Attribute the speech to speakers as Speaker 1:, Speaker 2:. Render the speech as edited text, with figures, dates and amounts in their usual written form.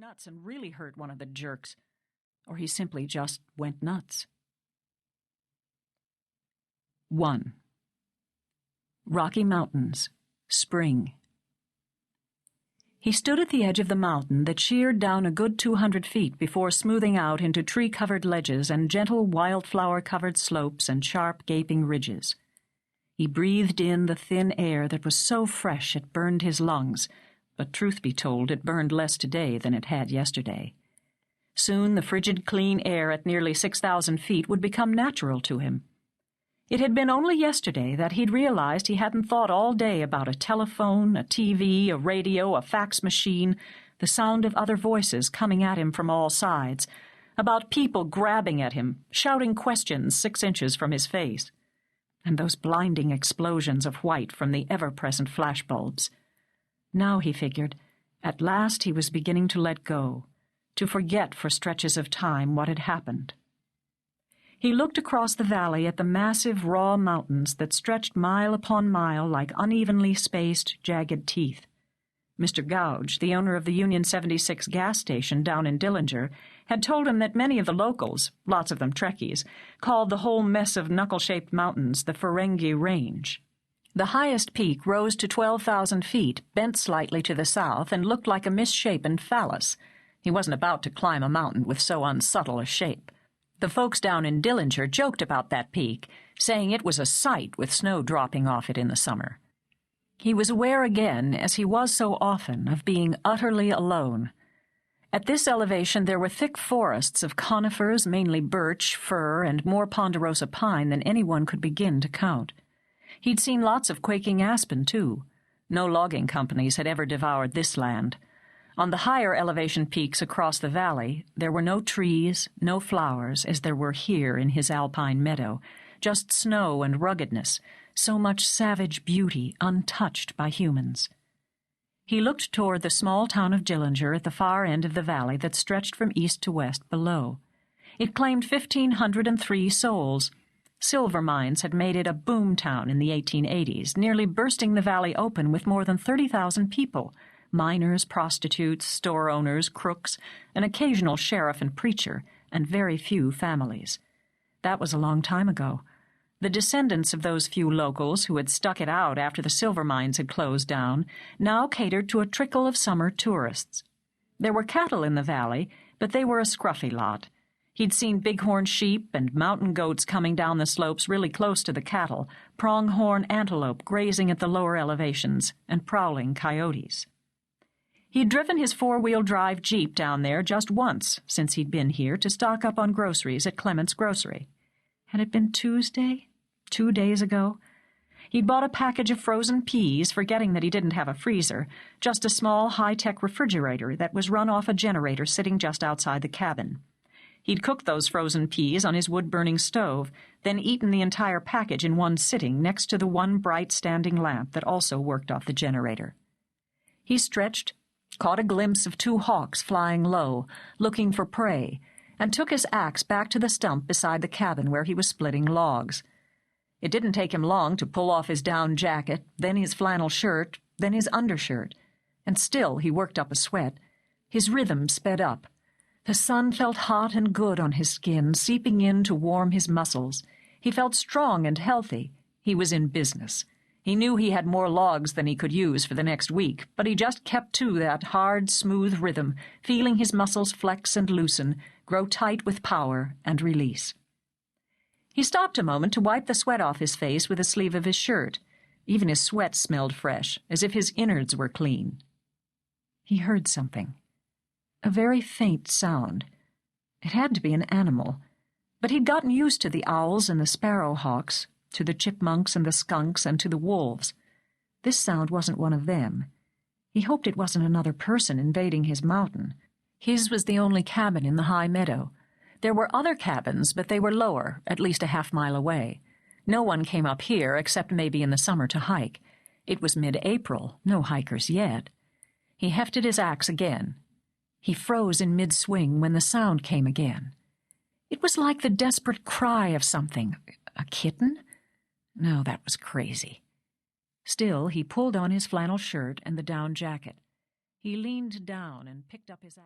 Speaker 1: nuts and really hurt one of the jerks, or he simply just went nuts. 1. Rocky Mountains, Spring. He stood at the edge of the mountain that sheered down a good 200 feet before smoothing out into tree-covered ledges and gentle wildflower-covered slopes and sharp, gaping ridges. He breathed in the thin air that was so fresh it burned his lungs, but truth be told, it burned less today than it had yesterday. Soon the frigid, clean air at nearly 6,000 feet would become natural to him. It had been only yesterday that he'd realized he hadn't thought all day about a telephone, a TV, a radio, a fax machine, the sound of other voices coming at him from all sides, about people grabbing at him, shouting questions 6 inches from his face, and those blinding explosions of white from the ever-present flashbulbs. Now, he figured, at last he was beginning to let go, to forget for stretches of time what had happened. He looked across the valley at the massive, raw mountains that stretched mile upon mile like unevenly spaced, jagged teeth. Mr. Gouge, the owner of the Union 76 gas station down in Dillon, had told him that many of the locals, lots of them Trekkies, called the whole mess of knuckle-shaped mountains the Ferengi Range. The highest peak rose to 12,000 feet, bent slightly to the south, and looked like a misshapen phallus. He wasn't about to climb a mountain with so unsubtle a shape. The folks down in Dillon joked about that peak, saying it was a sight with snow dropping off it in the summer. He was aware again, as he was so often, of being utterly alone. At this elevation there were thick forests of conifers, mainly birch, fir, and more ponderosa pine than anyone could begin to count. He'd seen lots of quaking aspen, too. No logging companies had ever devoured this land. On the higher elevation peaks across the valley, there were no trees, no flowers, as there were here in his alpine meadow, just snow and ruggedness, so much savage beauty untouched by humans. He looked toward the small town of Dillon at the far end of the valley that stretched from east to west below. It claimed 1,503 souls. Silver mines had made it a boom town in the 1880s, nearly bursting the valley open with more than 30,000 people, miners, prostitutes, store owners, crooks, an occasional sheriff and preacher, and very few families. That was a long time ago. The descendants of those few locals who had stuck it out after the silver mines had closed down now catered to a trickle of summer tourists. There were cattle in the valley, but they were a scruffy lot. He'd seen bighorn sheep and mountain goats coming down the slopes really close to the cattle, pronghorn antelope grazing at the lower elevations, and prowling coyotes. He'd driven his 4-wheel-drive Jeep down there just once since he'd been here to stock up on groceries at Clement's Grocery. Had it been Tuesday? 2 days ago? He'd bought a package of frozen peas, forgetting that he didn't have a freezer, just a small high-tech refrigerator that was run off a generator sitting just outside the cabin. He'd cooked those frozen peas on his wood-burning stove, then eaten the entire package in one sitting next to the one bright standing lamp that also worked off the generator. He stretched, caught a glimpse of 2 hawks flying low, looking for prey, and took his axe back to the stump beside the cabin where he was splitting logs. It didn't take him long to pull off his down jacket, then his flannel shirt, then his undershirt, and still he worked up a sweat. His rhythm sped up. The sun felt hot and good on his skin, seeping in to warm his muscles. He felt strong and healthy. He was in business. He knew he had more logs than he could use for the next week, but he just kept to that hard, smooth rhythm, feeling his muscles flex and loosen, grow tight with power, and release. He stopped a moment to wipe the sweat off his face with the sleeve of his shirt. Even his sweat smelled fresh, as if his innards were clean. He heard something. A very faint sound. It had to be an animal, but he'd gotten used to the owls and the sparrowhawks, to the chipmunks and the skunks and to the wolves. This sound wasn't one of them. He hoped it wasn't another person invading his mountain. His was the only cabin in the high meadow. There were other cabins, but they were lower, at least a half-mile away. No one came up here except maybe in the summer to hike. It was mid-April, no hikers yet. He hefted his axe again. He froze in mid-swing when the sound came again. It was like the desperate cry of something. A kitten? No, that was crazy. Still, he pulled on his flannel shirt and the down jacket. He leaned down and picked up his axe.